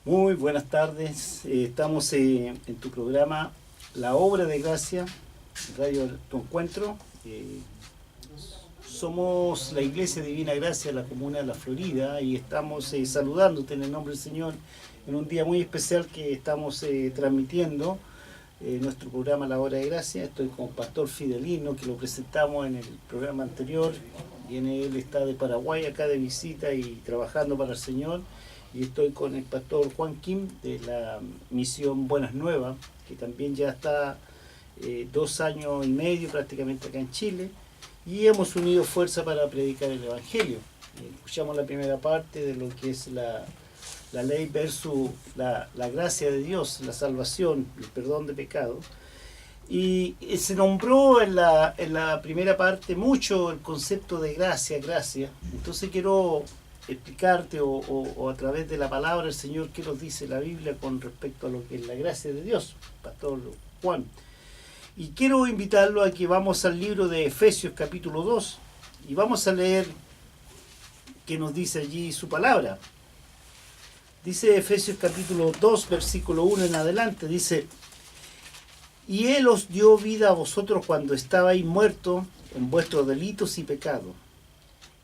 Muy buenas tardes. Estamos en tu programa La Obra de Gracia, Radio Tu Encuentro. Somos la Iglesia Divina Gracia de la Comuna de La Florida y estamos saludándote en el nombre del Señor en un día muy especial que estamos transmitiendo nuestro programa La Obra de Gracia. Estoy con Pastor Fidelino, que lo presentamos en el programa anterior. Viene él, está de Paraguay acá de visita y trabajando para el Señor. Y estoy con el pastor Juan Kim de la misión Buenas Nuevas, que también ya está 2 años y medio prácticamente acá en Chile, y hemos unido fuerza para predicar el Evangelio. Escuchamos la primera parte de lo que es la ley versus la gracia de Dios, la salvación, el perdón de pecados. Y se nombró en la primera parte mucho el concepto de gracia. Entonces quiero explicarte o a través de la palabra del Señor qué nos dice la Biblia con respecto a lo que es la gracia de Dios, Pastor Juan. Y quiero invitarlo a que vamos al libro de Efesios capítulo 2 y vamos a leer qué nos dice allí su palabra. Dice Efesios capítulo 2 versículo 1 en adelante, dice: y Él os dio vida a vosotros cuando estabais muertos en vuestros delitos y pecados,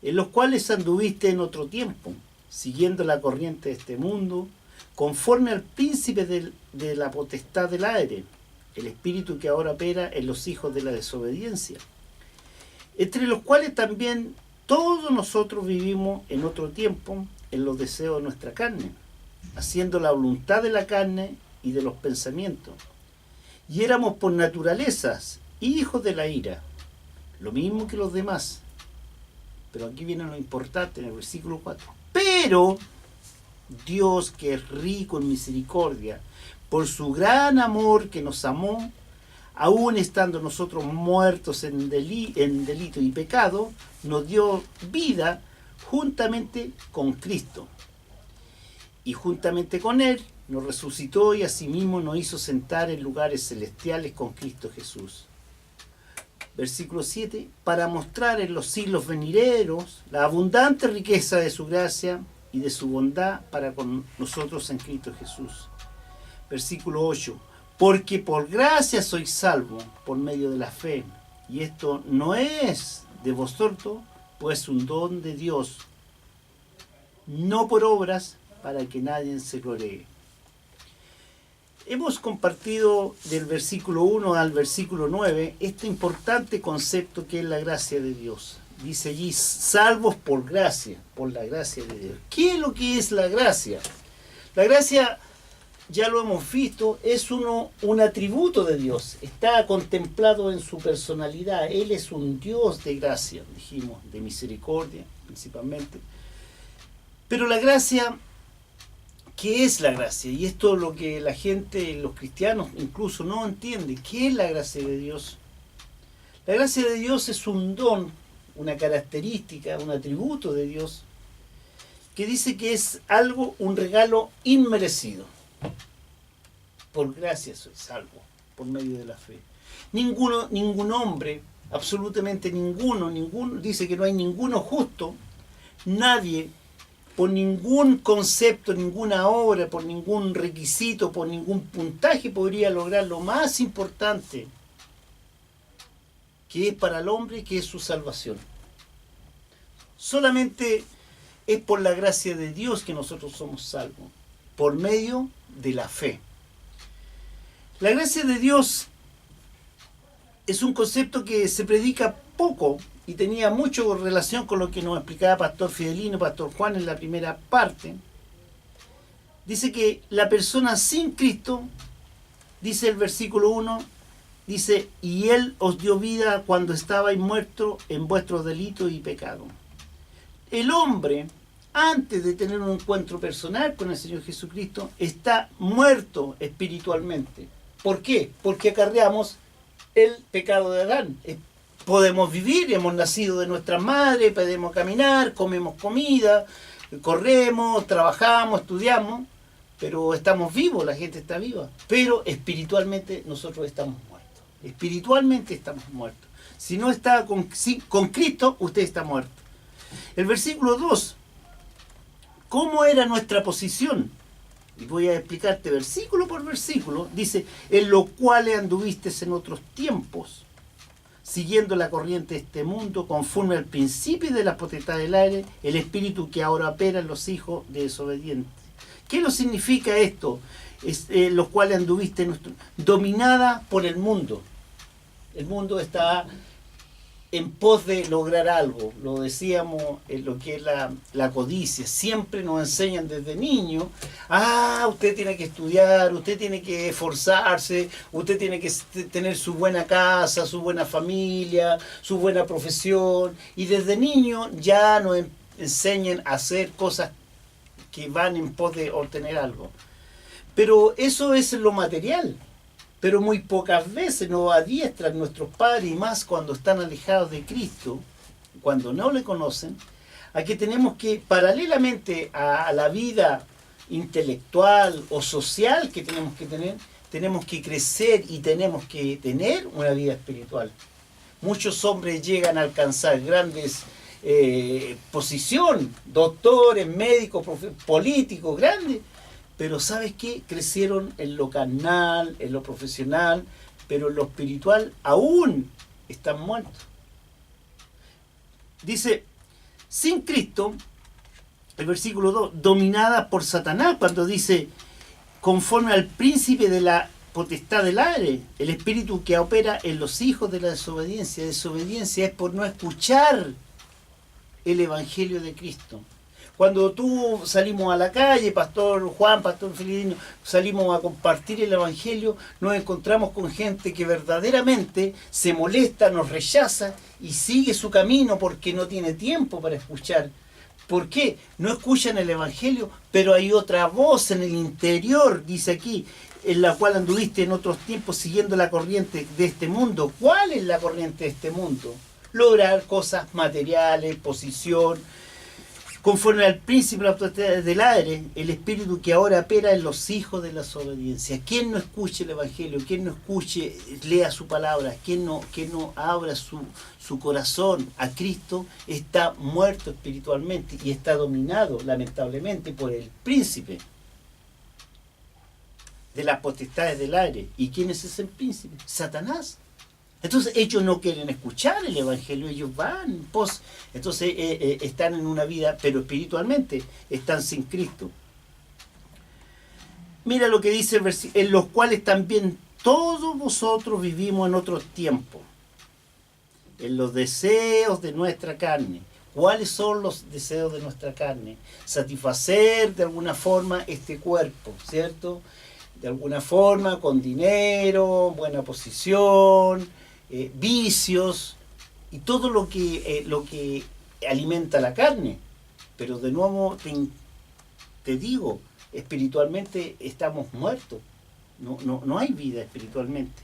en los cuales anduviste en otro tiempo, siguiendo la corriente de este mundo, conforme al príncipe de la potestad del aire, el espíritu que ahora opera en los hijos de la desobediencia, entre los cuales también todos nosotros vivimos en otro tiempo en los deseos de nuestra carne, haciendo la voluntad de la carne y de los pensamientos, y éramos por naturalezas hijos de la ira, lo mismo que los demás. Pero aquí viene lo importante en el versículo 4. Pero Dios, que es rico en misericordia, por su gran amor que nos amó, aun estando nosotros muertos en delito y pecado, nos dio vida juntamente con Cristo. Y juntamente con Él nos resucitó y asimismo nos hizo sentar en lugares celestiales con Cristo Jesús. Versículo 7, para mostrar en los siglos venideros la abundante riqueza de su gracia y de su bondad para con nosotros en Cristo Jesús. Versículo 8, porque por gracia sois salvos por medio de la fe, y esto no es de vosotros, pues un don de Dios, no por obras, para que nadie se gloree. Hemos compartido del versículo 1 al versículo 9 este importante concepto que es la gracia de Dios. Dice allí, salvos por gracia, por la gracia de Dios. ¿Qué es lo que es la gracia? La gracia, ya lo hemos visto, es un atributo de Dios. Está contemplado en su personalidad. Él es un Dios de gracia, dijimos, de misericordia principalmente. Pero la gracia, ¿qué es la gracia? Y esto es lo que la gente, los cristianos incluso no entienden. ¿Qué es la gracia de Dios? La gracia de Dios es un don, una característica, un atributo de Dios, que dice que es algo, un regalo inmerecido. Por gracia soy salvo, por medio de la fe. Ningún hombre, absolutamente ninguno, dice que no hay ninguno justo, nadie, por ningún concepto, ninguna obra, por ningún requisito, por ningún puntaje podría lograr lo más importante que es para el hombre, que es su salvación. Solamente es por la gracia de Dios que nosotros somos salvos, por medio de la fe. La gracia de Dios es un concepto que se predica poco y tenía mucho relación con lo que nos explicaba Pastor Fidelino, Pastor Juan en la primera parte. Dice que la persona sin Cristo, dice el versículo 1, dice, y Él os dio vida cuando estabais muertos en vuestros delitos y pecados. El hombre, antes de tener un encuentro personal con el Señor Jesucristo, está muerto espiritualmente. ¿Por qué? Porque acarreamos el pecado de Adán. Podemos vivir, hemos nacido de nuestra madre, podemos caminar, comemos comida, corremos, trabajamos, estudiamos, pero estamos vivos, la gente está viva. Pero espiritualmente nosotros estamos muertos. Espiritualmente estamos muertos. Si no está con Cristo, usted está muerto. El versículo 2, ¿cómo era nuestra posición? Y voy a explicarte versículo por versículo. Dice, en los cuales anduviste en otros tiempos, siguiendo la corriente de este mundo, conforme al principio de la potestad del aire, el espíritu que ahora opera en los hijos de desobedientes. ¿Qué lo significa esto? Los cuales anduviste dominada por el mundo. El mundo está en pos de lograr algo. Lo decíamos en lo que es la codicia. Siempre nos enseñan desde niño, usted tiene que estudiar, usted tiene que esforzarse, usted tiene que tener su buena casa, su buena familia, su buena profesión. Y desde niño ya nos enseñan a hacer cosas que van en pos de obtener algo. Pero eso es lo material. Pero muy pocas veces nos adiestran nuestros padres, y más cuando están alejados de Cristo, cuando no le conocen, a que tenemos que, paralelamente a la vida intelectual o social que tenemos que tener, tenemos que crecer y tenemos que tener una vida espiritual. Muchos hombres llegan a alcanzar grandes posiciones, doctores, médicos, políticos, grandes, pero ¿sabes qué? Crecieron en lo carnal, en lo profesional, pero en lo espiritual aún están muertos. Dice, sin Cristo, el versículo 2, dominada por Satanás, cuando dice, conforme al príncipe de la potestad del aire, el espíritu que opera en los hijos de la desobediencia. Desobediencia es por no escuchar el evangelio de Cristo. Cuando tú salimos a la calle, Pastor Juan, Pastor Filidino, salimos a compartir el evangelio, nos encontramos con gente que verdaderamente se molesta, nos rechaza y sigue su camino porque no tiene tiempo para escuchar. ¿Por qué? No escuchan el evangelio, pero hay otra voz en el interior, dice aquí, en la cual anduviste en otros tiempos siguiendo la corriente de este mundo. ¿Cuál es la corriente de este mundo? Lograr cosas materiales, posición, conforme al príncipe de la potestad del aire, el espíritu que ahora opera en los hijos de la desobediencia. Quien no escuche el evangelio, quien no escuche, lea su palabra, quien no abra su corazón a Cristo, está muerto espiritualmente y está dominado, lamentablemente, por el príncipe de las potestades del aire. ¿Y quién es ese príncipe? Satanás. Entonces ellos no quieren escuchar el evangelio, ellos van pos. Entonces están en una vida, pero espiritualmente están sin Cristo. Mira lo que dice el versículo, en los cuales también todos vosotros vivimos en otros tiempos, en los deseos de nuestra carne. ¿Cuáles son los deseos de nuestra carne? Satisfacer de alguna forma este cuerpo, ¿cierto? De alguna forma, con dinero, buena posición, vicios y todo lo que alimenta la carne. Pero de nuevo te digo, espiritualmente estamos muertos. No hay vida espiritualmente.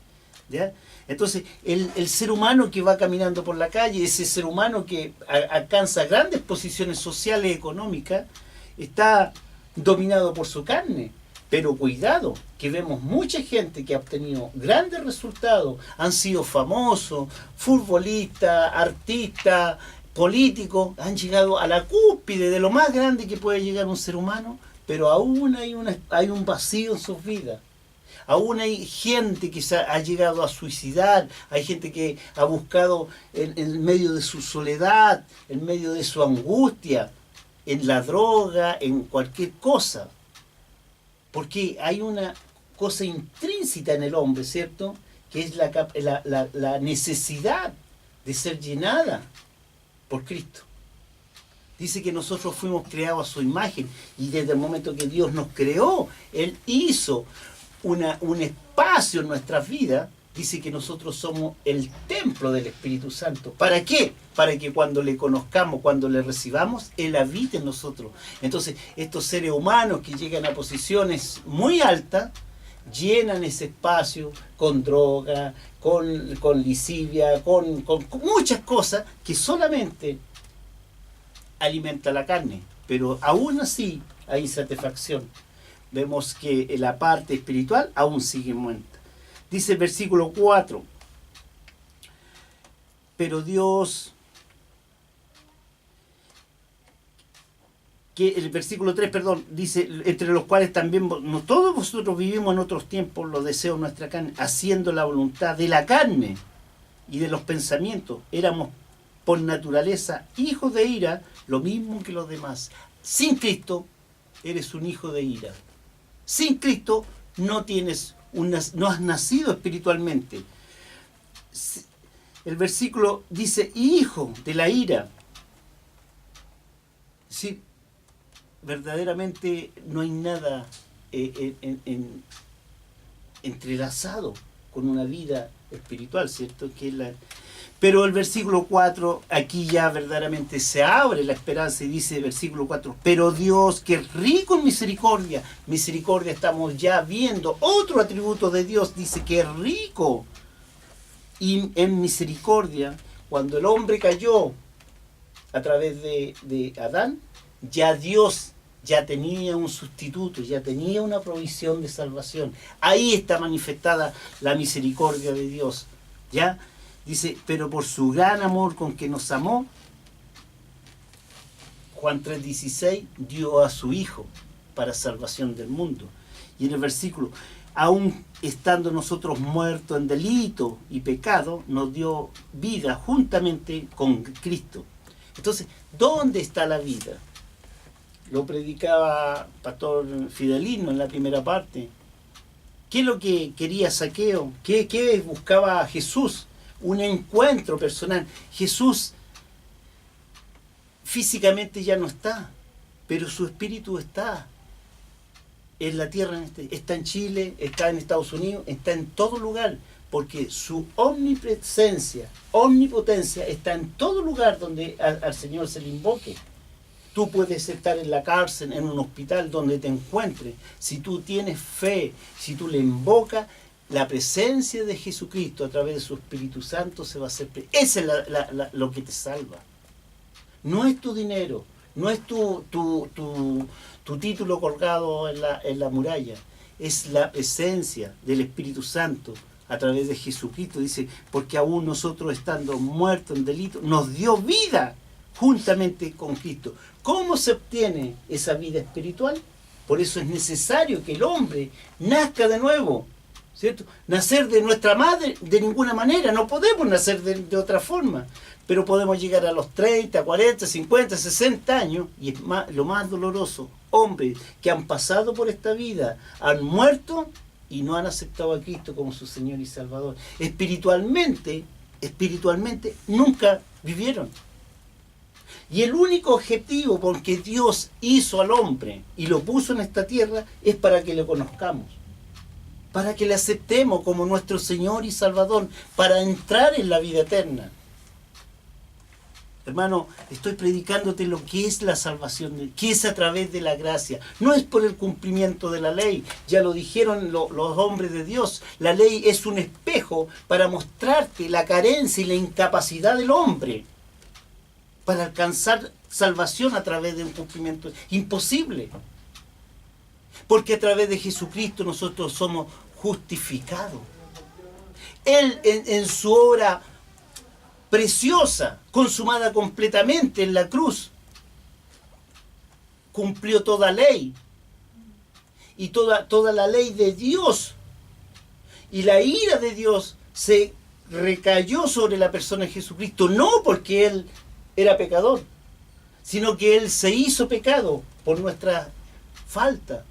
¿Ya? Entonces, el ser humano que va caminando por la calle, ese ser humano que alcanza grandes posiciones sociales y económicas, está dominado por su carne. Pero cuidado, que vemos mucha gente que ha obtenido grandes resultados, han sido famosos, futbolistas, artistas, políticos, han llegado a la cúspide de lo más grande que puede llegar un ser humano, pero aún hay un vacío en sus vidas. Aún hay gente que ha llegado a suicidar, hay gente que ha buscado en medio de su soledad, en medio de su angustia, en la droga, en cualquier cosa. Porque hay una cosa intrínseca en el hombre, ¿cierto? Que es la necesidad de ser llenada por Cristo. Dice que nosotros fuimos creados a su imagen y desde el momento que Dios nos creó, Él hizo un espacio en nuestras vidas. Dice que nosotros somos el templo del Espíritu Santo. ¿Para qué? Para que cuando le conozcamos, cuando le recibamos, Él habite en nosotros. Entonces, estos seres humanos que llegan a posiciones muy altas, llenan ese espacio con droga, con lisivia, con muchas cosas que solamente alimenta la carne. Pero aún así hay satisfacción. Vemos que la parte espiritual aún sigue muerta. Dice el versículo 4, pero Dios, que el versículo 3, perdón, dice, entre los cuales también todos vosotros vivimos en otros tiempos los deseos de nuestra carne, haciendo la voluntad de la carne y de los pensamientos. Éramos por naturaleza hijos de ira, lo mismo que los demás. Sin Cristo eres un hijo de ira. Sin Cristo no has nacido espiritualmente. El versículo dice, hijo de la ira. Sí, verdaderamente no hay nada entrelazado con una vida espiritual, ¿cierto? Pero el versículo 4, aquí ya verdaderamente se abre la esperanza y dice el versículo 4, pero Dios, que es rico en misericordia, misericordia estamos ya viendo, otro atributo de Dios, dice que es rico y en misericordia. Cuando el hombre cayó a través de Adán, ya Dios ya tenía un sustituto, ya tenía una provisión de salvación. Ahí está manifestada la misericordia de Dios, ¿ya? Dice, pero por su gran amor con que nos amó, Juan 3:16, dio a su Hijo para salvación del mundo. Y en el versículo, aún estando nosotros muertos en delito y pecado, nos dio vida juntamente con Cristo. Entonces, ¿dónde está la vida? Lo predicaba Pastor Fidelino en la primera parte. ¿Qué es lo que quería Zaqueo? ¿Qué buscaba Jesús? Un encuentro personal. Jesús físicamente ya no está, pero su espíritu está en la tierra, está en Chile, está en Estados Unidos, está en todo lugar, porque su omnipresencia, omnipotencia está en todo lugar donde al Señor se le invoque. Tú puedes estar en la cárcel, en un hospital, donde te encuentres. Si tú tienes fe, si tú le invocas, la presencia de Jesucristo a través de su Espíritu Santo se va a hacer. Ese es lo que te salva. No es tu dinero, no es tu título colgado en la muralla. Es la presencia del Espíritu Santo a través de Jesucristo. Dice, porque aún nosotros estando muertos en delito, nos dio vida juntamente con Cristo. ¿Cómo se obtiene esa vida espiritual? Por eso es necesario que el hombre nazca de nuevo, ¿cierto? Nacer de nuestra madre de ninguna manera, no podemos nacer de otra forma, pero podemos llegar a los 30, 40, 50, 60 años, y es lo más doloroso, hombres que han pasado por esta vida, han muerto y no han aceptado a Cristo como su Señor y Salvador. Espiritualmente nunca vivieron. Y el único objetivo por que Dios hizo al hombre y lo puso en esta tierra es para que le conozcamos, para que le aceptemos como nuestro Señor y Salvador, para entrar en la vida eterna. Hermano, estoy predicándote lo que es la salvación, que es a través de la gracia. No es por el cumplimiento de la ley. Ya lo dijeron los hombres de Dios. La ley es un espejo para mostrarte la carencia y la incapacidad del hombre para alcanzar salvación a través de un cumplimiento imposible. Porque a través de Jesucristo nosotros somos justificados. Él en su obra preciosa, consumada completamente en la cruz, cumplió toda ley y toda la ley de Dios, y la ira de Dios se recayó sobre la persona de Jesucristo, no porque Él era pecador, sino que Él se hizo pecado por nuestra falta,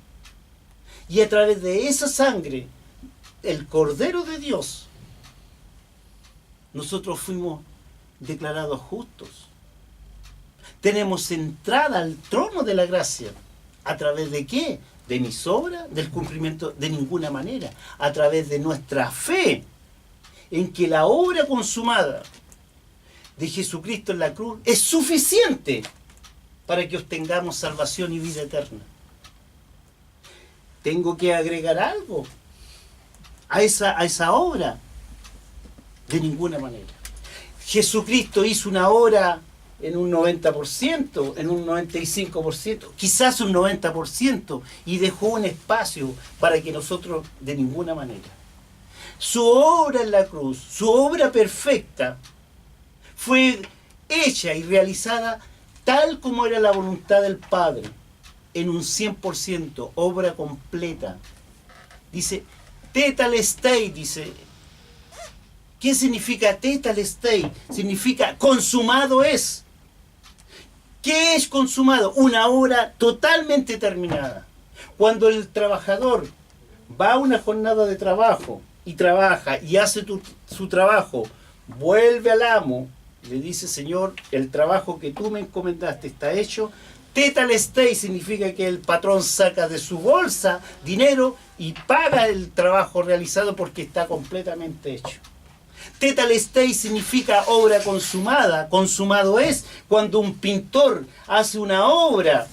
y a través de esa sangre, el Cordero de Dios, nosotros fuimos declarados justos. Tenemos entrada al trono de la gracia. ¿A través de qué? ¿De mis obras? ¿Del cumplimiento? De ninguna manera. A través de nuestra fe en que la obra consumada de Jesucristo en la cruz es suficiente para que obtengamos salvación y vida eterna. ¿Tengo que agregar algo a esa obra? De ninguna manera. Jesucristo hizo una obra en un 90%, en un 95%, quizás un 90%, y dejó un espacio para que nosotros, de ninguna manera. Su obra en la cruz, su obra perfecta, fue hecha y realizada tal como era la voluntad del Padre. en un 100%, obra completa. Dice, tetelestai, dice. ¿Qué significa tetelestai? Significa consumado es. ¿Qué es consumado? Una obra totalmente terminada. Cuando el trabajador va a una jornada de trabajo y trabaja y hace su trabajo, vuelve al amo, le dice, Señor, el trabajo que tú me encomendaste está hecho. Tetelestai significa que el patrón saca de su bolsa dinero y paga el trabajo realizado porque está completamente hecho. Tetelestai significa obra consumada. Consumado es cuando un pintor hace una obra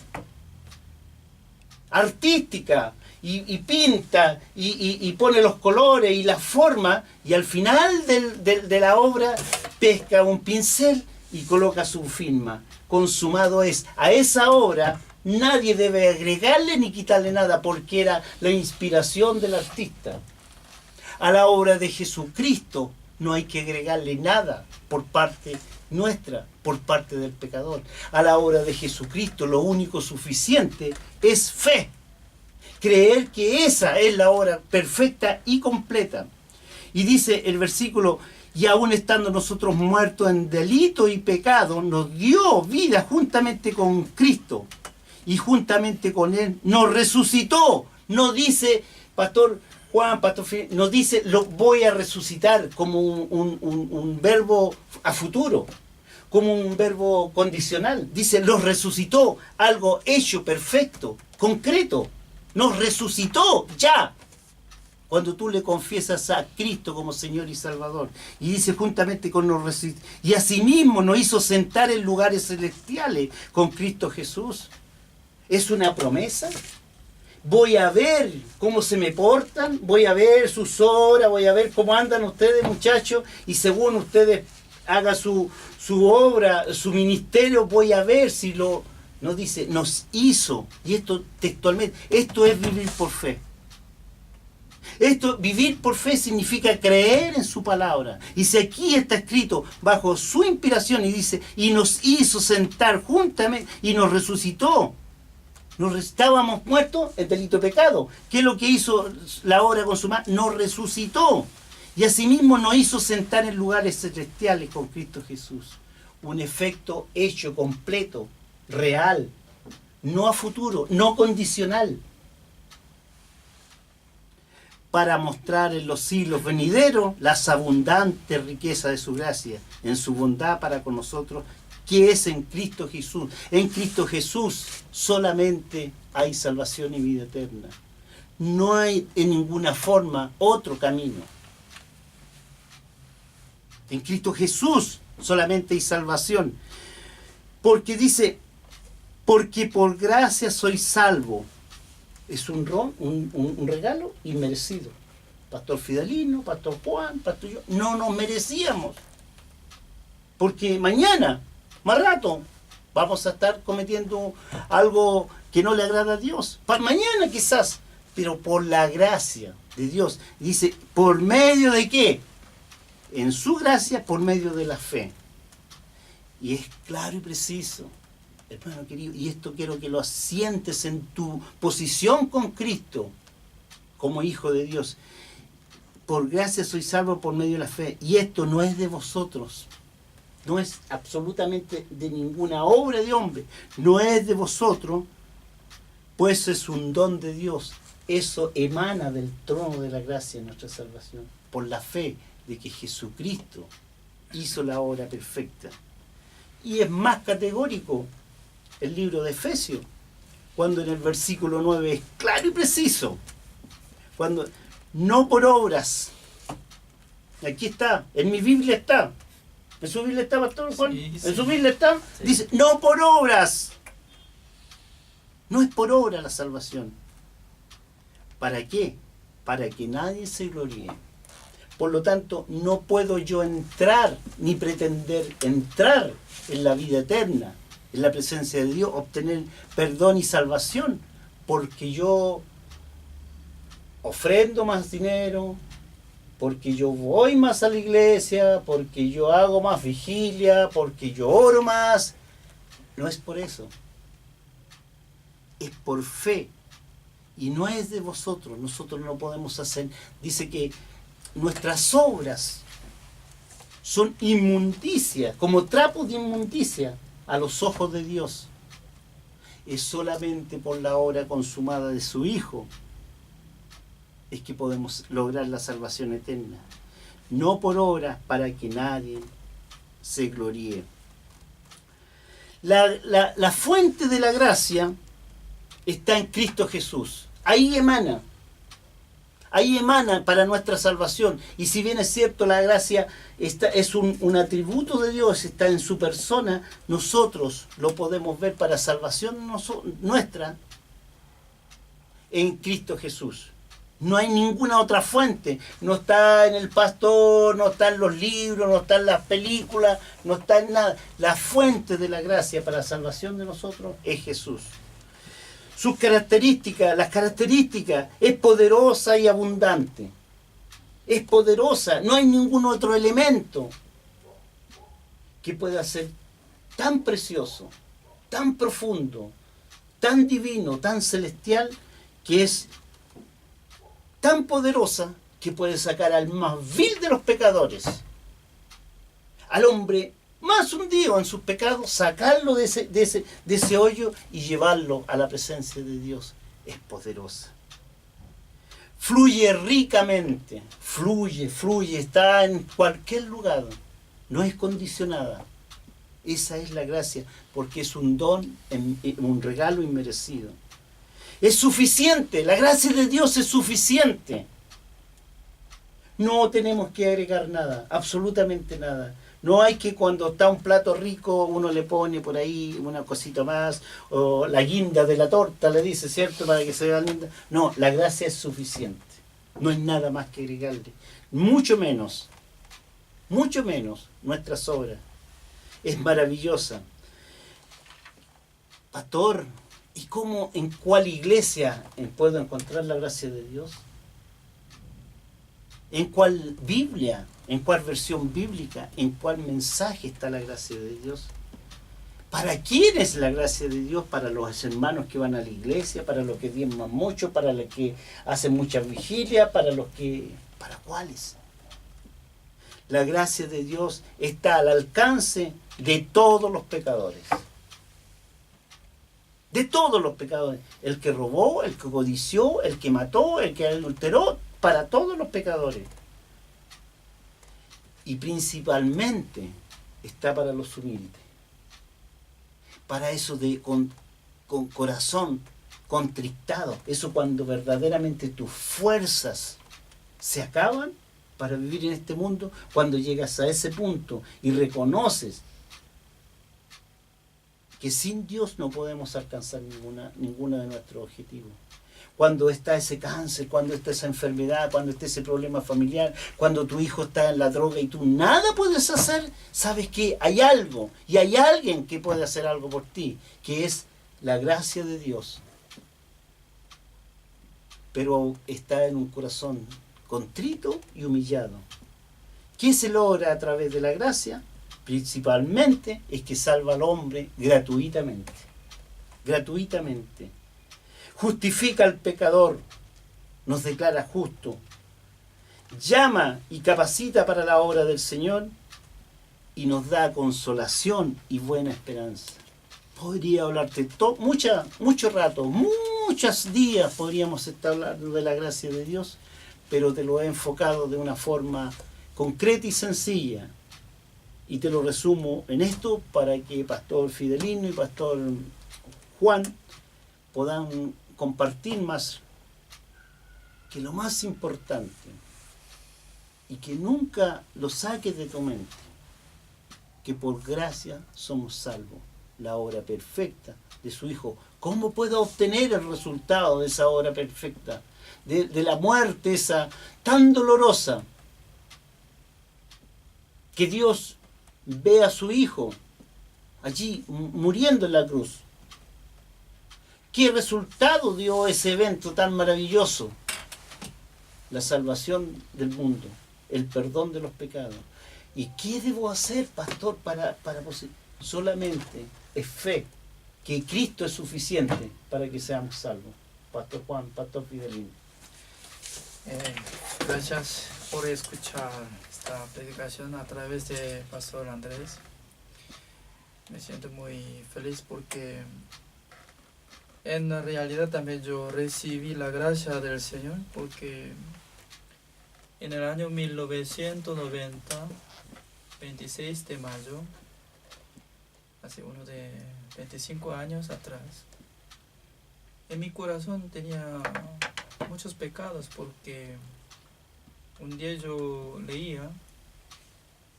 artística y pinta y pone los colores y la forma, y al final de la obra pesca un pincel y coloca su firma. Consumado es. A esa obra nadie debe agregarle ni quitarle nada porque era la inspiración del artista. A la obra de Jesucristo no hay que agregarle nada por parte nuestra, por parte del pecador. A la obra de Jesucristo lo único suficiente es fe. Creer que esa es la obra perfecta y completa. Y dice el versículo, y aún estando nosotros muertos en delito y pecado, nos dio vida juntamente con Cristo. Y juntamente con Él nos resucitó. No dice, Pastor Juan, Pastor Felipe, nos dice, lo voy a resucitar como un verbo a futuro, como un verbo condicional. Dice, los resucitó, algo hecho, perfecto, concreto. Nos resucitó ya. Cuando tú le confiesas a Cristo como Señor y Salvador. Y dice, juntamente con nos resucitó. Y asimismo nos hizo sentar en lugares celestiales con Cristo Jesús. ¿Es una promesa? Voy a ver cómo se me portan, voy a ver sus obras, voy a ver cómo andan ustedes, muchachos, y según ustedes hagan su obra, su ministerio, voy a ver si lo... Nos dice, nos hizo, y esto textualmente, esto es vivir por fe. Vivir por fe significa creer en su palabra. Y si aquí está escrito bajo su inspiración y dice, y nos hizo sentar juntamente y nos resucitó. Estábamos muertos en delito de pecado. ¿Qué es lo que hizo la obra consumada? Nos resucitó. Y asimismo nos hizo sentar en lugares celestiales con Cristo Jesús. Un efecto hecho completo, real, no a futuro, no condicional. Para mostrar en los siglos venideros las abundantes riquezas de su gracia, en su bondad para con nosotros, que es en Cristo Jesús. En Cristo Jesús solamente hay salvación y vida eterna. No hay en ninguna forma otro camino. En Cristo Jesús solamente hay salvación. Porque dice, porque por gracia soy salvo. Es un regalo inmerecido. Pastor Fidelino, Pastor Juan, Pastor yo, no nos merecíamos. Porque mañana, más rato, vamos a estar cometiendo algo que no le agrada a Dios. Para mañana quizás, pero por la gracia de Dios. Dice, ¿por medio de qué? En su gracia, por medio de la fe. Y es claro y preciso, hermano querido, y esto quiero que lo asientes en tu posición con Cristo, como hijo de Dios. Por gracia soy salvo por medio de la fe. Y esto no es de vosotros. No es absolutamente de ninguna obra de hombre. No es de vosotros, pues es un don de Dios. Eso emana del trono de la gracia en nuestra salvación. Por la fe de que Jesucristo hizo la obra perfecta. Y es más categórico el libro de Efesios, cuando en el versículo 9 es claro y preciso. Cuando no por obras. Aquí está, en mi Biblia está. ¿En su Biblia está, Pastor Juan? Sí, sí. ¿En su Biblia está? Sí. Dice, no por obras. No es por obra la salvación. ¿Para qué? Para que nadie se gloríe. Por lo tanto, no puedo yo entrar, ni pretender entrar en la vida eterna, en la presencia de Dios, obtener perdón y salvación, porque yo ofrendo más dinero, porque yo voy más a la iglesia, porque yo hago más vigilia, porque yo oro más. No es por eso. es por fe y no es de vosotros. Nosotros no podemos hacer. Dice que nuestras obras son inmundicia, como trapos de inmundicia a los ojos de Dios. Es solamente por la obra consumada de su Hijo es que podemos lograr la salvación eterna. No por obras para que nadie se gloríe. La fuente de la gracia está en Cristo Jesús. Ahí emana para nuestra salvación. Y si bien es cierto, la gracia es un atributo de Dios, está en su persona, nosotros lo podemos ver para salvación nuestra en Cristo Jesús. No hay ninguna otra fuente. No está en el pastor, no está en los libros, no está en las películas, no está en nada. La fuente de la gracia para la salvación de nosotros es Jesús. Sus características, las características, es poderosa y abundante. Es poderosa, no hay ningún otro elemento que pueda ser tan precioso, tan profundo, tan divino, tan celestial, que es tan poderosa que puede sacar al más vil de los pecadores, al hombre más hundido en sus pecados, sacarlo de ese hoyo y llevarlo a la presencia de Dios. Es poderosa. Fluye ricamente, fluye, está en cualquier lugar, no es condicionada. Esa es la gracia, porque es un don, un regalo inmerecido. Es suficiente, la gracia de Dios es suficiente. No tenemos que agregar nada, absolutamente nada. No hay que cuando está un plato rico uno le pone por ahí una cosita más, o la guinda de la torta le dice, ¿cierto? Para que se vea linda. No, la gracia es suficiente. No hay nada más que agregarle. Mucho menos nuestras obras. Es maravillosa. Pastor, ¿y cómo, en cuál iglesia puedo encontrar la gracia de Dios? ¿En cuál Biblia? ¿En cuál versión bíblica? ¿En cuál mensaje está la gracia de Dios? ¿Para quién es la gracia de Dios? Para los hermanos que van a la iglesia, para los que diezman mucho, para los que hacen mucha vigilia, para ¿cuáles? La gracia de Dios está al alcance de todos los pecadores. De todos los pecadores. El que robó, el que codició, el que mató, el que adulteró, para todos los pecadores. Y principalmente está para los humildes. Para eso con corazón contristado. Eso cuando verdaderamente tus fuerzas se acaban para vivir en este mundo. Cuando llegas a ese punto y reconoces que sin Dios no podemos alcanzar ninguna de nuestros objetivos. Cuando está ese cáncer, cuando está esa enfermedad, cuando está ese problema familiar, cuando tu hijo está en la droga y tú nada puedes hacer, sabes que hay algo y hay alguien que puede hacer algo por ti, que es la gracia de Dios. Pero está en un corazón contrito y humillado. ¿Qué se logra a través de la gracia? Principalmente es que salva al hombre gratuitamente. Gratuitamente. Justifica al pecador, nos declara justo, llama y capacita para la obra del Señor y nos da consolación y buena esperanza. Podría hablarte mucho rato, muchos días podríamos estar hablando de la gracia de Dios, pero te lo he enfocado de una forma concreta y sencilla. Y te lo resumo en esto para que Pastor Fidelino y Pastor Juan puedan compartir más, que lo más importante, y que nunca lo saques de tu mente, que por gracia somos salvos, la obra perfecta de su Hijo. ¿Cómo puedo obtener el resultado de esa obra perfecta? De la muerte esa tan dolorosa, que Dios ve a su Hijo allí muriendo en la cruz. ¿Qué resultado dio ese evento tan maravilloso? La salvación del mundo, el perdón de los pecados. ¿Y qué debo hacer, pastor, para solamente es fe, que Cristo es suficiente para que seamos salvos. Pastor Juan, Pastor Fidelino. Gracias por escuchar esta predicación a través de Pastor Andrés. Me siento muy feliz porque en realidad también yo recibí la gracia del Señor, porque en el año 1990, 26 de mayo, hace uno de 25 años atrás, en mi corazón tenía muchos pecados, porque un día yo leía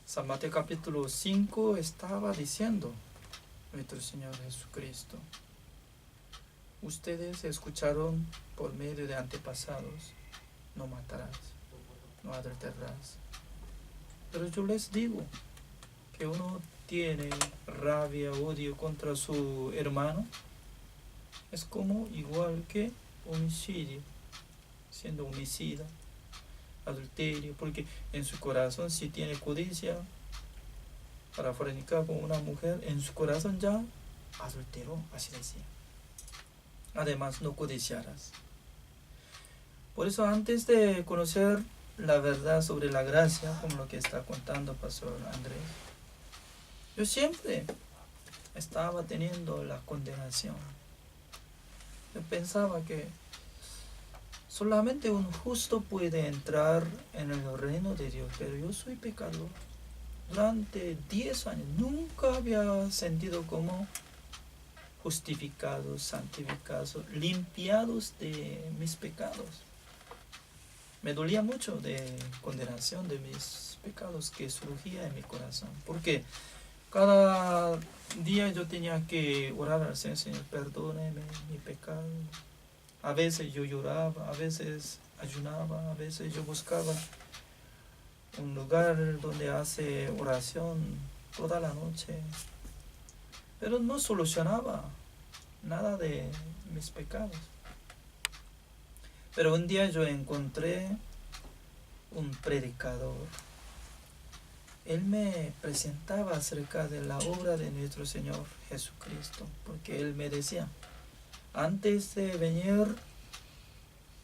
San Mateo capítulo 5, estaba diciendo nuestro Señor Jesucristo: ustedes escucharon por medio de antepasados, no matarás, no adulterarás. Pero yo les digo que uno tiene rabia, odio contra su hermano, es como igual que homicidio, siendo homicida, adulterio, porque en su corazón si tiene codicia para fornicar con una mujer, en su corazón ya adulteró, así decía. Además, no codiciarás. Por eso, antes de conocer la verdad sobre la gracia, como lo que está contando Pastor Andrés, yo siempre estaba teniendo la condenación. Yo pensaba que solamente un justo puede entrar en el reino de Dios, pero yo soy pecador. Durante 10 años nunca había sentido como justificados, santificados, limpiados de mis pecados. Me dolía mucho de condenación de mis pecados que surgía en mi corazón, porque cada día yo tenía que orar al Señor: Señor, perdóneme mi pecado. A veces yo lloraba, a veces ayunaba, a veces yo buscaba un lugar donde hace oración toda la noche, pero no solucionaba nada de mis pecados. Pero un día yo encontré un predicador. Él me presentaba acerca de la obra de nuestro Señor Jesucristo, porque él me decía: antes de venir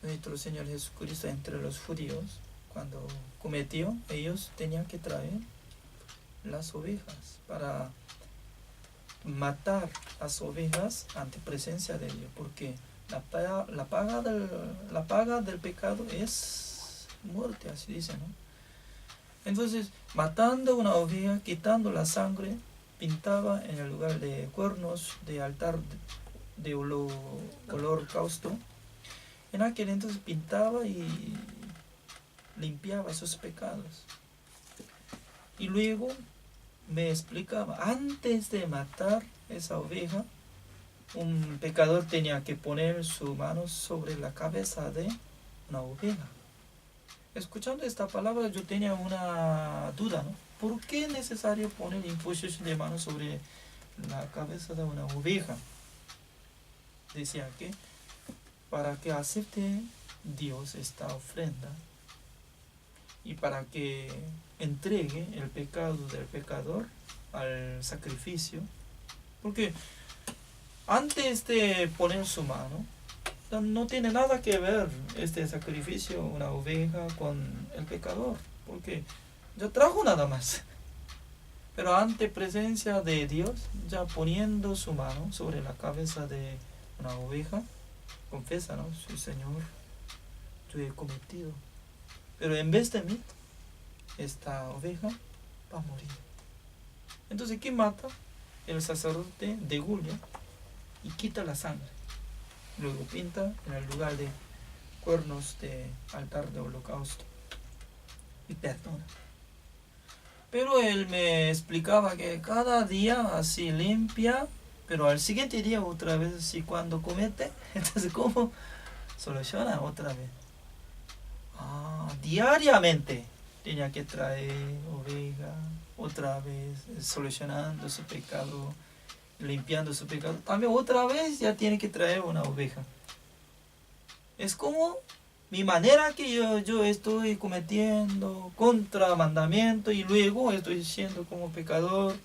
nuestro Señor Jesucristo entre los judíos, cuando cometió, ellos tenían que traer las ovejas para matar las ovejas ante presencia de Dios, porque la paga del pecado es muerte, así dice, ¿no? Entonces, matando una oveja, quitando la sangre, pintaba en el lugar de cuernos de altar de holocausto. En aquel entonces pintaba y limpiaba sus pecados. Y luego me explicaba: antes de matar esa oveja, un pecador tenía que poner su mano sobre la cabeza de una oveja. Escuchando esta palabra yo tenía una duda, ¿no? ¿Por qué es necesario poner imposición de mano sobre la cabeza de una oveja? Decía que para que acepte Dios esta ofrenda y para que entregue el pecado del pecador al sacrificio, porque antes de poner su mano, no tiene nada que ver este sacrificio, una oveja, con el pecador, porque yo trajo nada más. Pero ante presencia de Dios, ya poniendo su mano sobre la cabeza de una oveja, confiesa, ¿no? Sí, Señor, yo he cometido, pero en vez de mí, esta oveja va a morir. Entonces, ¿quién mata? El sacerdote degolla y quita la sangre. Luego pinta en el lugar de cuernos de altar de holocausto y perdona. Pero él me explicaba que cada día así limpia, pero al siguiente día otra vez así cuando comete. Entonces, ¿cómo soluciona otra vez? Diariamente tenía que traer oveja, otra vez solucionando su pecado, limpiando su pecado. También otra vez ya tiene que traer una oveja. Es como mi manera que yo estoy cometiendo contra mandamiento y luego estoy siendo como pecador.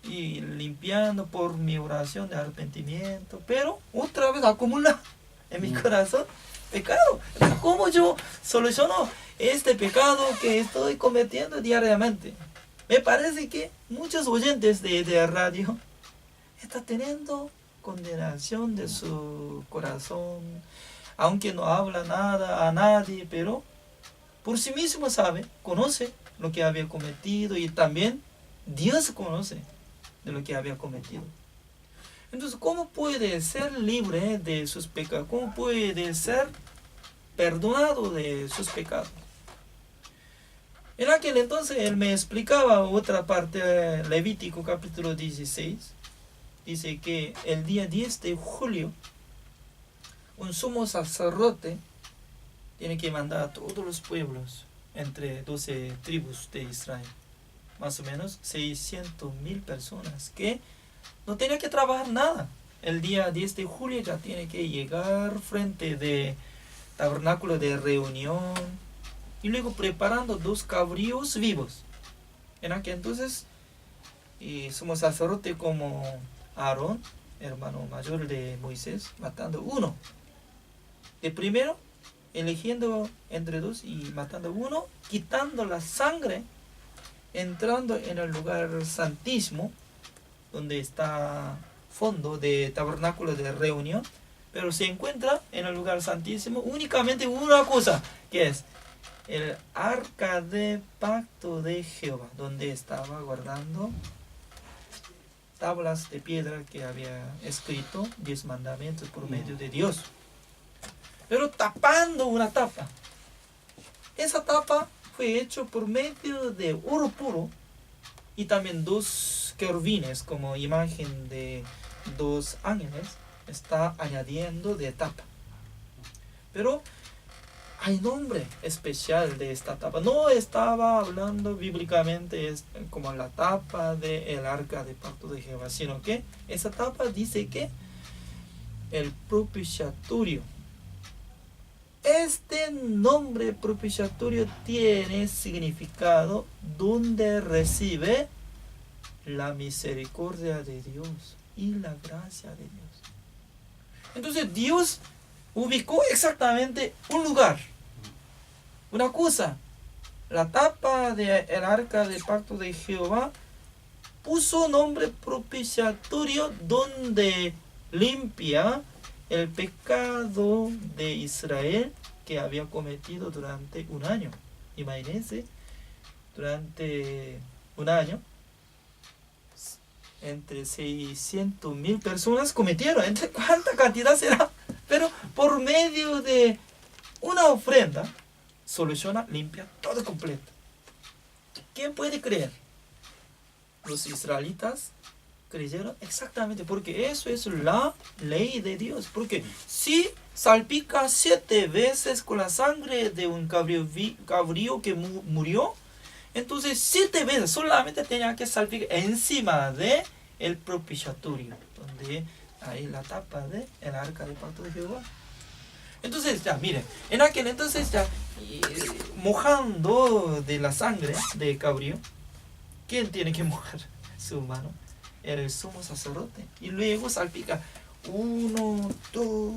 y limpiando por mi oración de arrepentimiento, pero otra vez acumula en mi corazón pecado. ¿Cómo yo soluciono este pecado que estoy cometiendo diariamente? Me parece que muchos oyentes de radio están teniendo condenación de su corazón, aunque no habla nada a nadie, pero por sí mismo sabe, conoce lo que había cometido, y también Dios conoce de lo que había cometido. Entonces, ¿cómo puede ser libre de sus pecados? ¿Cómo puede ser perdonado de sus pecados? En aquel entonces él me explicaba otra parte, Levítico capítulo 16. Dice que el día 10 de julio, un sumo sacerdote tiene que mandar a todos los pueblos, entre 12 tribus de Israel, más o menos 600,000 personas, que no tenía que trabajar nada. El día 10 de julio ya tiene que llegar frente de tabernáculo de reunión y luego preparando 2 cabríos vivos. En aquel entonces, sumo sacerdote como Aarón, hermano mayor de Moisés, matando uno. De primero, eligiendo entre 2 y matando uno, quitando la sangre, entrando en el lugar santísimo, donde está fondo de tabernáculo de reunión, pero se encuentra en el lugar santísimo únicamente una cosa, que es el arca de pacto de Jehová, donde estaba guardando tablas de piedra que había escrito 10 mandamientos por medio de Dios, pero tapando una tapa. Esa tapa fue hecha por medio de oro puro y también 2 querubines como imagen de 2 ángeles está añadiendo de tapa. Pero hay nombre especial de esta tapa. No estaba hablando bíblicamente como la tapa del arca de pacto de Jehová, sino que esa tapa dice que el propiciatorio. Este nombre propiciatorio tiene significado donde recibe la misericordia de Dios y la gracia de Dios. Entonces Dios ubicó exactamente un lugar, una cosa. La tapa del arca del pacto de Jehová puso nombre propiciatorio donde limpia el pecado de Israel que había cometido durante un año. Imagínense, durante un año, entre 600,000 personas cometieron. ¿Entre cuánta cantidad será? Pero por medio de una ofrenda, soluciona, limpia todo completo. ¿Quién puede creer? Los israelitas creyeron exactamente, porque eso es la ley de Dios. Porque si salpica 7 veces con la sangre de un cabrío que murió, entonces 7 veces solamente tenía que salpicar encima de el propiciatorio, donde hay la tapa de el arca del pacto de Jehová. Entonces ya, miren, en aquel entonces ya mojando de la sangre de cabrío, ¿quién tiene que mojar su mano? El sumo sacerdote. Y luego salpica 1, 2,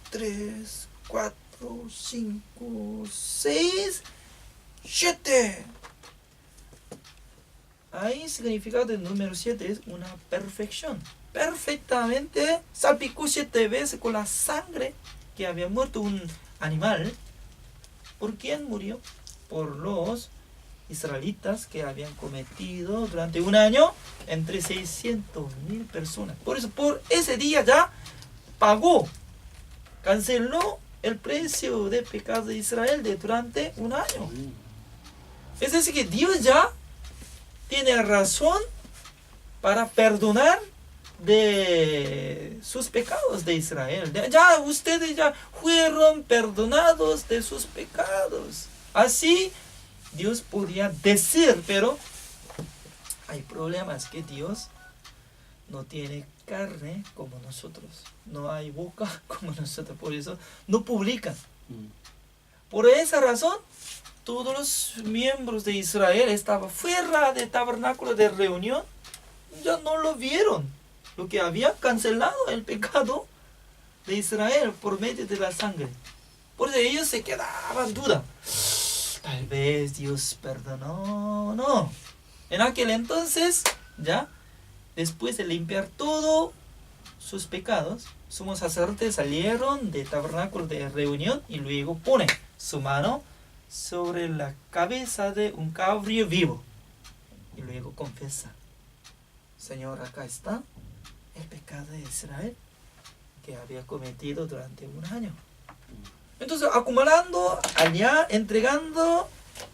3, 4, 5, 6, 7. Ahí el significado del número 7 es una perfección. Perfectamente salpicó 7 veces con la sangre que había muerto un animal. ¿Por quién murió? Por los israelitas que habían cometido durante un año entre 600,000 personas. Por eso, por ese día ya pagó, canceló el precio de pecado de Israel durante un año. Es decir, que Dios ya tiene razón para perdonar de sus pecados de Israel. Ya ustedes ya fueron perdonados de sus pecados. Así Dios podía decir, pero hay problemas, que Dios no tiene carne como nosotros, no hay boca como nosotros, por eso no publican. Por esa razón, todos los miembros de Israel estaban fuera del tabernáculo de reunión ya no lo vieron, lo que había cancelado el pecado de Israel por medio de la sangre. Por eso ellos se quedaban duda. Tal vez Dios perdonó. No. En aquel entonces, ya, después de limpiar todos sus pecados, sumos sacerdotes salieron del tabernáculo de reunión y luego pone su mano sobre la cabeza de un cabrío vivo. Y luego confiesa: Señor, acá está el pecado de Israel que había cometido durante un año. Entonces, acumulando allá, entregando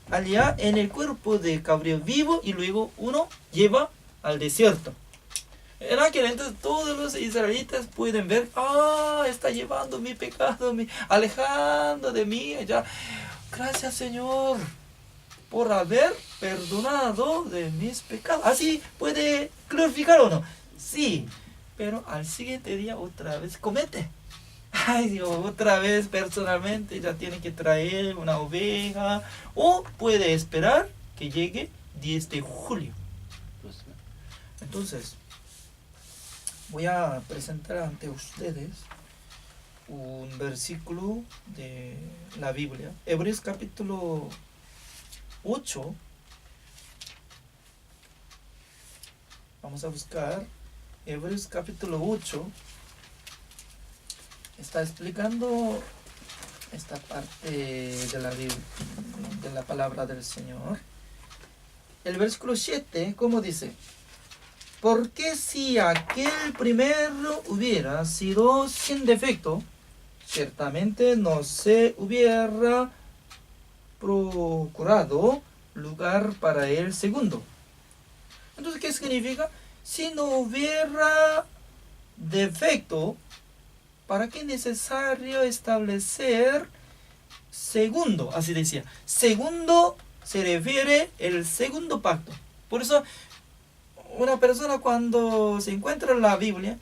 allá en el cuerpo de cabrío vivo, y luego uno lleva al desierto. En aquel entonces todos los israelitas pueden ver: está llevando mi pecado, alejando de mí. Ya, gracias, Señor, por haber perdonado de mis pecados. Así puede glorificar o no. Sí, pero al siguiente día otra vez comete. Ay Dios, otra vez personalmente ya tiene que traer una oveja, o puede esperar que llegue 10 de julio. Entonces, voy a presentar ante ustedes un versículo de la Biblia, Hebreos capítulo 8. Vamos a buscar Hebreos capítulo 8. Está explicando esta parte de la palabra del Señor. El versículo 7, ¿cómo dice? Porque si aquel primero hubiera sido sin defecto, ciertamente no se hubiera procurado lugar para el segundo. Entonces, ¿qué significa? Si no hubiera defecto, ¿para qué es necesario establecer segundo? Así decía. Segundo se refiere al segundo pacto. Por eso, una persona cuando se encuentra en la Biblia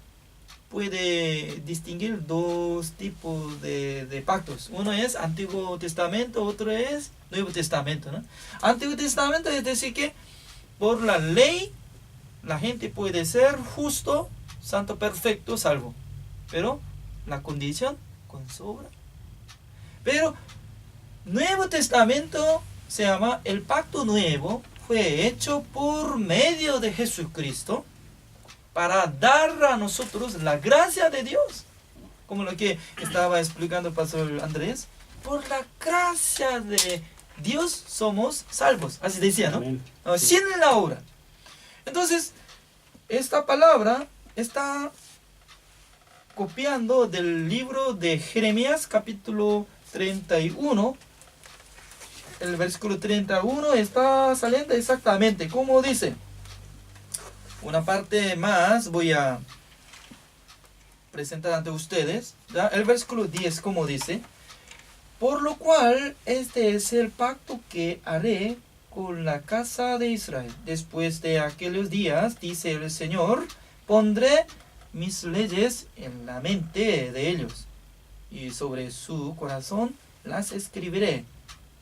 puede distinguir dos tipos de pactos. Uno es Antiguo Testamento, otro es Nuevo Testamento, ¿no? Antiguo Testamento es decir que por la ley la gente puede ser justo, santo, perfecto, salvo. Pero la condición con sobra. Pero Nuevo Testamento se llama el pacto nuevo, fue hecho por medio de Jesucristo para dar a nosotros la gracia de Dios, como lo que estaba explicando el pastor Andrés. Por la gracia de Dios somos salvos, así decía, ¿no? No, sin la obra. Entonces, esta palabra está copiando del libro de Jeremías capítulo 31. El versículo 31 está saliendo exactamente como dice. Una parte más voy a presentar ante ustedes, ¿ya? El versículo 10 como dice: por lo cual este es el pacto que haré con la casa de Israel. Después de aquellos días, dice el Señor, pondré mis leyes en la mente de ellos, y sobre su corazón las escribiré,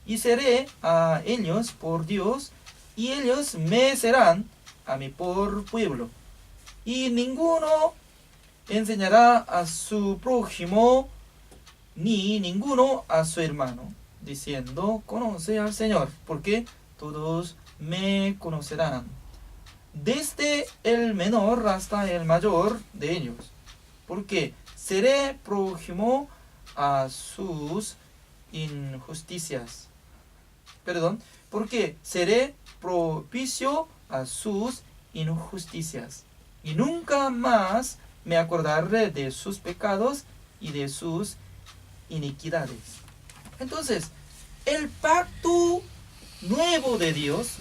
y seré a ellos por Dios, y ellos me serán a mí por pueblo. Y ninguno enseñará a su prójimo, ni ninguno a su hermano, diciendo: conoce al Señor, porque todos me conocerán, desde el menor hasta el mayor de ellos, porque seré prójimo a sus injusticias. Porque seré propicio a sus injusticias, y nunca más me acordaré de sus pecados y de sus iniquidades. Entonces, el pacto nuevo de Dios,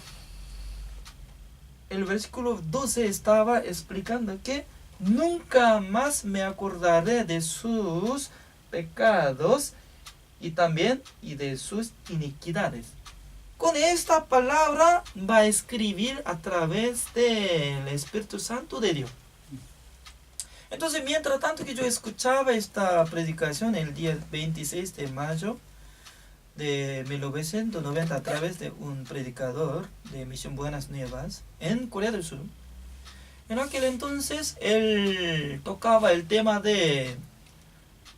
el versículo 12 estaba explicando que nunca más me acordaré de sus pecados y también de sus iniquidades. Con esta palabra va a escribir a través del Espíritu Santo de Dios. Entonces, mientras tanto que yo escuchaba esta predicación el día 26 de mayo de 1990 a través de un predicador de Misión Buenas Nuevas en Corea del Sur, En aquel entonces él tocaba el tema de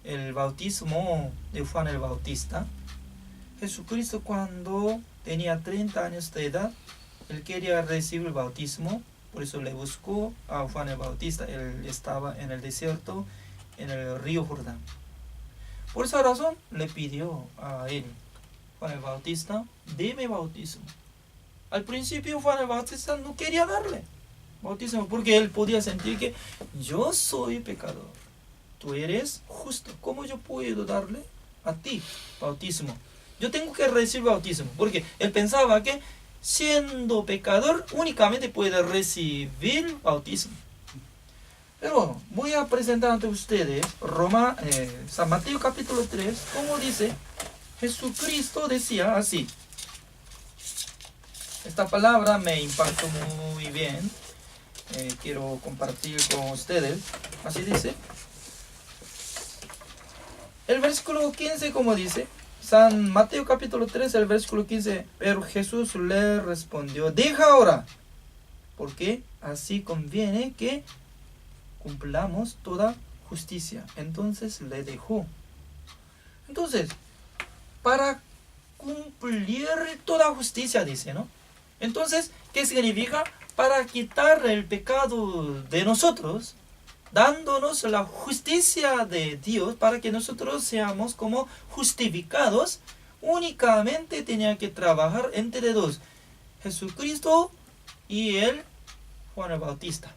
el bautismo de Juan el Bautista. Jesucristo, cuando tenía 30 años de edad, él quería recibir el bautismo, por eso le buscó a Juan el Bautista. Él estaba en el desierto, en el río Jordán. Por esa razón le pidió a él, Juan el Bautista, deme bautismo. Al principio Juan el Bautista no quería darle bautismo porque él podía sentir que yo soy pecador, tú eres justo, ¿cómo yo puedo darle a ti bautismo? Yo tengo que recibir bautismo, porque él pensaba que siendo pecador únicamente puede recibir bautismo. Pero voy a presentar ante ustedes San Mateo capítulo 3, como dice, Jesucristo decía así. Esta palabra me impactó muy bien, quiero compartir con ustedes. Así dice. El versículo 15, como dice, San Mateo capítulo 3, el versículo 15, pero Jesús le respondió, deja ahora, porque así conviene que cumplamos toda justicia. Entonces le dejó. Entonces, para cumplir toda justicia, dice, ¿no? Entonces, ¿qué significa? Para quitar el pecado de nosotros, dándonos la justicia de Dios, para que nosotros seamos como justificados, únicamente tenía que trabajar entre dos, Jesucristo y él, Juan el Bautista.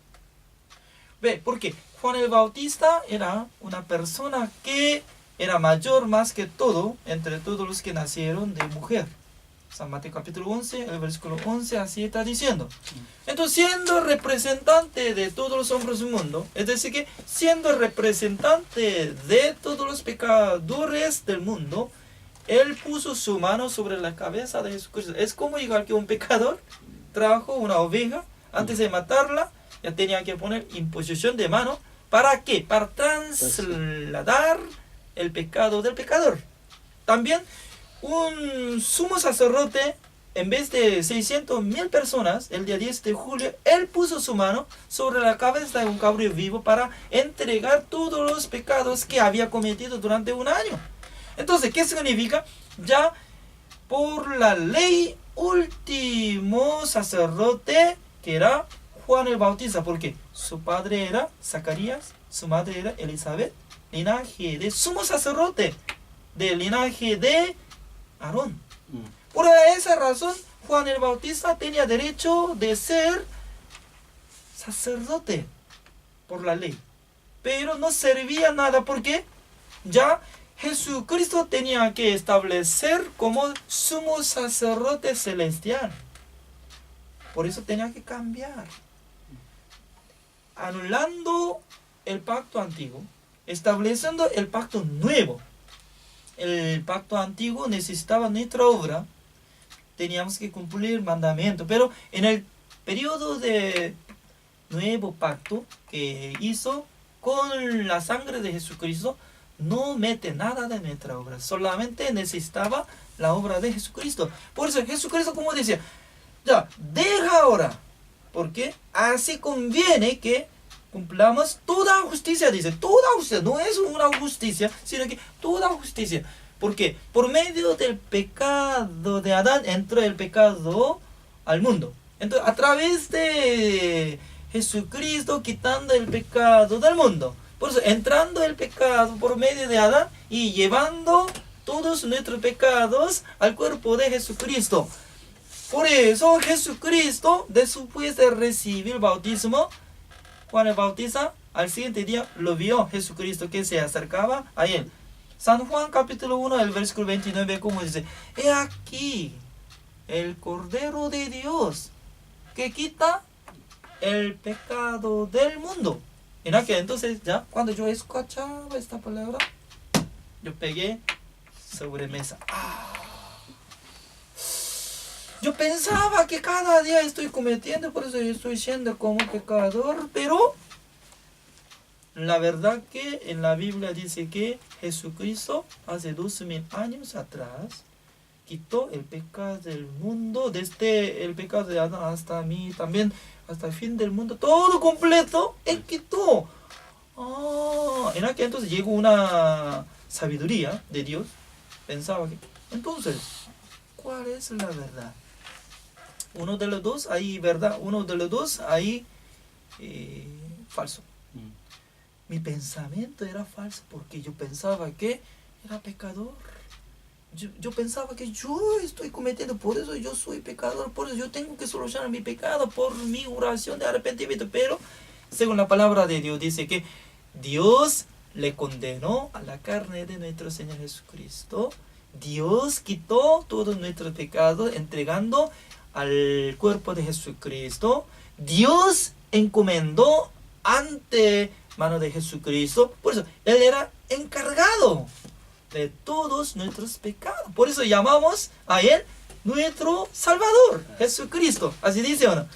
Ve, porque Juan el Bautista era una persona que era mayor más que todo, entre todos los que nacieron de mujer. San Mateo capítulo 11, el versículo 11, así está diciendo. Entonces, siendo representante de todos los hombres del mundo, es decir, que siendo representante de todos los pecadores del mundo, él puso su mano sobre la cabeza de Jesucristo. Es como igual que un pecador trajo una oveja, antes de matarla, ya tenía que poner imposición de mano. ¿Para qué? Para trasladar el pecado del pecador. También un sumo sacerdote, en vez de 600,000 personas, el día 10 de julio, él puso su mano sobre la cabeza de un cabrío vivo para entregar todos los pecados que había cometido durante un año. Entonces, ¿qué significa? Ya por la ley, último sacerdote, que era Juan el Bautista, porque su padre era Zacarías, su madre era Elizabeth, linaje de sumo sacerdote, del linaje de Aarón. Por esa razón, Juan el Bautista tenía derecho de ser sacerdote por la ley, pero no servía nada porque ya Jesucristo tenía que establecer como sumo sacerdote celestial. Por eso tenía que cambiar, anulando el pacto antiguo, estableciendo el pacto nuevo. El pacto antiguo necesitaba nuestra obra, teníamos que cumplir el mandamiento, pero en el periodo de nuevo pacto que hizo con la sangre de Jesucristo, no mete nada de nuestra obra, solamente necesitaba la obra de Jesucristo. Por eso Jesucristo, como decía, ya, deja ahora, porque así conviene que cumplamos toda justicia, dice, toda justicia, no es una justicia, sino que toda justicia. Porque por medio del pecado de Adán entró el pecado al mundo. Entonces, a través de Jesucristo quitando el pecado del mundo. Por eso, entrando el pecado por medio de Adán y llevando todos nuestros pecados al cuerpo de Jesucristo. Por eso, Jesucristo, después de recibir el bautismo, Juan el Bautista, al siguiente día lo vio Jesucristo que se acercaba a él. San Juan capítulo 1, el versículo 29, como dice, he aquí el Cordero de Dios que quita el pecado del mundo. En aquel entonces, ya cuando yo escuchaba esta palabra, yo pegué sobre mesa. Yo pensaba que cada día estoy cometiendo, por eso yo estoy siendo como pecador, pero la verdad que en la Biblia dice que Jesucristo hace 2000 años atrás quitó el pecado del mundo, desde el pecado de Adán hasta mí también, hasta el fin del mundo, todo completo, Él quitó. En aquel entonces llegó una sabiduría de Dios, pensaba que, entonces, ¿cuál es la verdad? Uno de los dos hay verdad, uno de los dos hay falso. Mi pensamiento era falso porque yo pensaba que era pecador. Yo pensaba que yo estoy cometiendo, por eso yo soy pecador, por eso yo tengo que solucionar mi pecado por mi oración de arrepentimiento. Pero según la palabra de Dios dice que Dios le condenó a la carne de nuestro Señor Jesucristo. Dios quitó todos nuestros pecados entregando al cuerpo de Jesucristo. Dios encomendó ante mano de Jesucristo. Por eso Él era encargado de todos nuestros pecados. Por eso llamamos a Él nuestro Salvador, Jesucristo. ¿Así dice o no?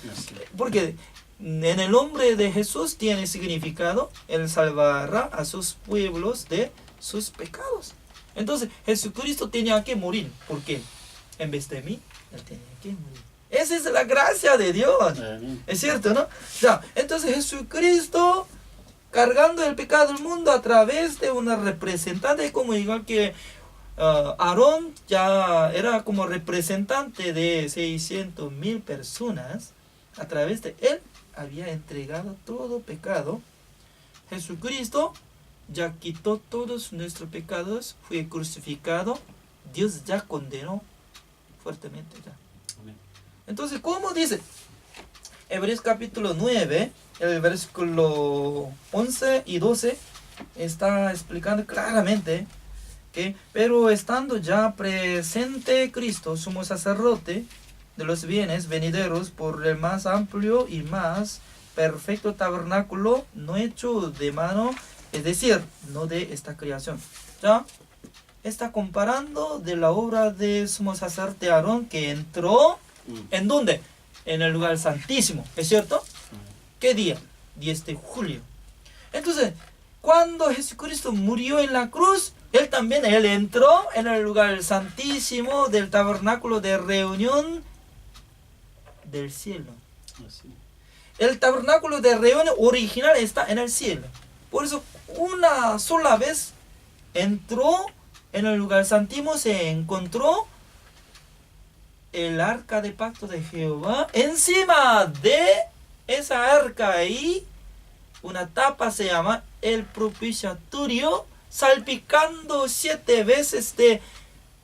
Porque en el nombre de Jesús tiene significado, Él salvará a sus pueblos de sus pecados. Entonces Jesucristo tenía que morir. ¿Por qué? En vez de mí, Él tenía que morir. Esa es la gracia de Dios. Es cierto, ¿no? Ya, entonces Jesucristo cargando el pecado del mundo a través de una representante, como igual que Aarón ya era como representante de 600,000 personas, a través de él había entregado todo pecado. Jesucristo ya quitó todos nuestros pecados, fue crucificado, Dios ya condenó fuertemente ya. Entonces, ¿cómo dice? Hebreos capítulo 9, el versículo 11 y 12, está explicando claramente que, pero estando ya presente Cristo, sumo sacerdote de los bienes venideros por el más amplio y más perfecto tabernáculo, no hecho de mano, es decir, no de esta creación. Ya está comparando de la obra de sumo sacerdote Aarón, que entró, ¿en dónde? En el lugar santísimo, ¿es cierto? ¿Qué día? 10 de julio. Entonces, cuando Jesucristo murió en la cruz, Él entró en el lugar santísimo del tabernáculo de reunión del cielo. El tabernáculo de reunión original está en el cielo. Por eso, una sola vez entró en el lugar santísimo, se encontró el arca de pacto de Jehová. Encima de esa arca ahí, una tapa se llama el propiciatorio, salpicando 7 veces de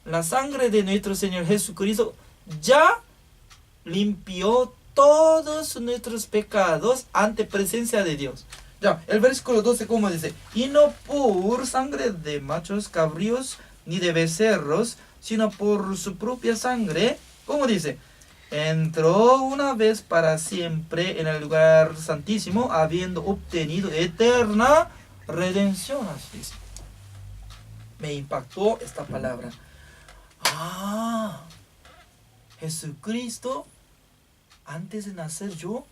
la sangre de nuestro Señor Jesucristo, ya limpió todos nuestros pecados ante presencia de Dios. Ya, el versículo 12, ¿cómo dice? Y no por sangre de machos cabríos ni de becerros, sino por su propia sangre. ¿Cómo dice? Entró una vez para siempre en el lugar santísimo, habiendo obtenido eterna redención. Así dice. Me impactó esta palabra. Jesucristo, antes de nacer yo,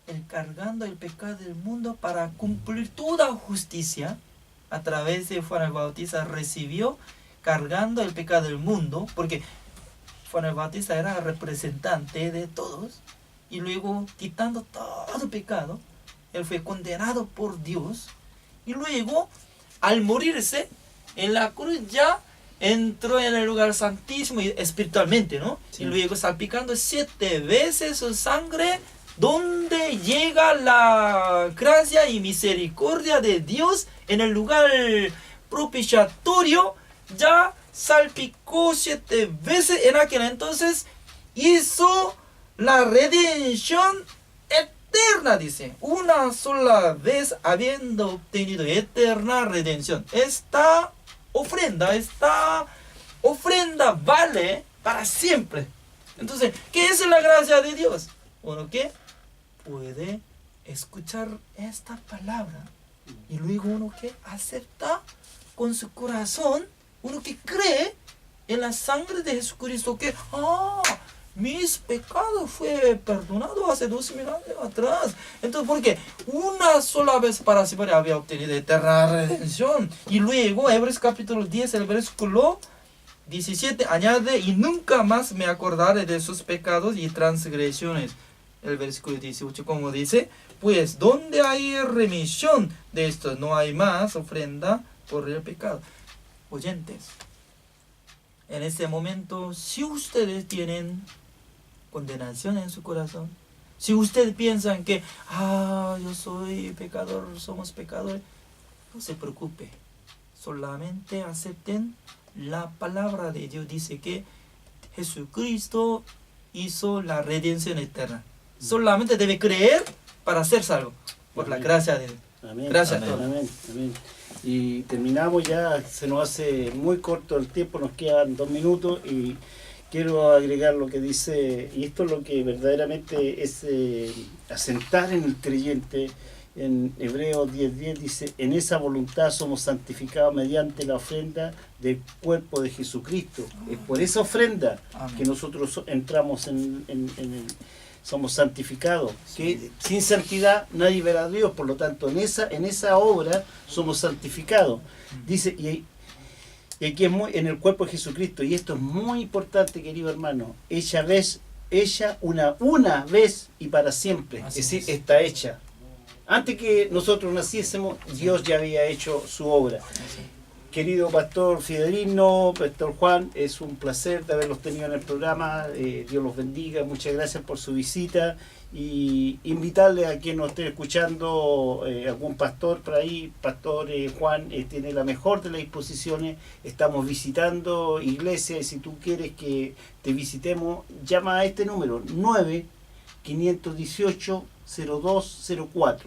Él cargando el pecado del mundo para cumplir toda justicia, a través de Juan el Bautista recibió, cargando el pecado del mundo, porque Juan el Bautista era representante de todos, y luego quitando todo pecado, Él fue condenado por Dios, y luego al morirse en la cruz ya entró en el lugar santísimo espiritualmente, ¿no? Sí. Y luego salpicando 7 veces su sangre, donde llega la gracia y misericordia de Dios en el lugar propiciatorio, ya salpicó 7 veces. En aquel entonces hizo la redención eterna, dice, una sola vez habiendo obtenido eterna redención. Esta ofrenda vale para siempre. Entonces, ¿qué es la gracia de Dios? Uno que puede escuchar esta palabra y luego uno que acepta con su corazón, uno que cree en la sangre de Jesucristo, que mis pecados fue perdonado hace 2000 años atrás. Entonces, porque una sola vez para siempre había obtenido eterna redención. Y luego, Hebreos capítulo 10, el versículo 17 añade, y nunca más me acordaré de sus pecados y transgresiones. El versículo 18, como dice, pues donde hay remisión de esto, no hay más ofrenda por el pecado. Oyentes, en este momento, si ustedes tienen condenación en su corazón, si ustedes piensan que, yo soy pecador, somos pecadores, no se preocupe, solamente acepten la palabra de Dios. Dice que Jesucristo hizo la redención eterna. Solamente debe creer para ser salvo, por la gracia de Dios. Amén. Gracias Amén. a todos. Amén. Amén. Y terminamos ya, se nos hace muy corto el tiempo, nos quedan 2 minutos y quiero agregar lo que dice, y esto es lo que verdaderamente es asentar en el creyente. En Hebreos 10:10 dice, en esa voluntad somos santificados mediante la ofrenda del cuerpo de Jesucristo. Es por esa ofrenda que nosotros entramos somos santificados. Que sin santidad nadie verá a Dios, por lo tanto en esa obra somos santificados. Dice, y aquí es en el cuerpo de Jesucristo, y esto es muy importante, querido hermano, ella una vez y para siempre. Así es decir, es. está hecha. Antes que nosotros naciésemos, Dios ya había hecho su obra. Querido Pastor Fidelino, Pastor Juan, es un placer de haberlos tenido en el programa. Dios los bendiga, muchas gracias por su visita. Y invitarle a quien nos esté escuchando, algún pastor por ahí, Pastor Juan tiene la mejor de las disposiciones. Estamos visitando iglesias y si tú quieres que te visitemos, llama a este número, 9-518-0204.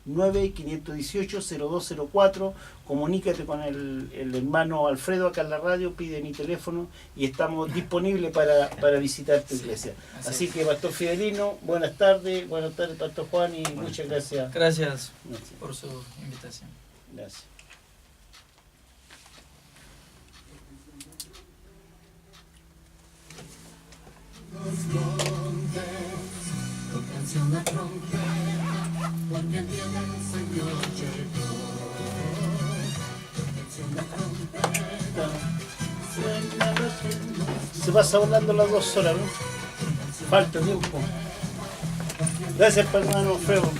9-518-0204. Comunícate con el hermano Alfredo acá en la radio, pide mi teléfono y estamos disponibles para visitar tu iglesia. Así que, Pastor Fidelino, buenas tardes, Pastor Juan, y muchas gracias. Gracias por su invitación. Gracias. Porque el día del Señor llegó. Se pasa volando las 2 horas, ¿no? Falta tiempo. Gracias, hermano Alfredo.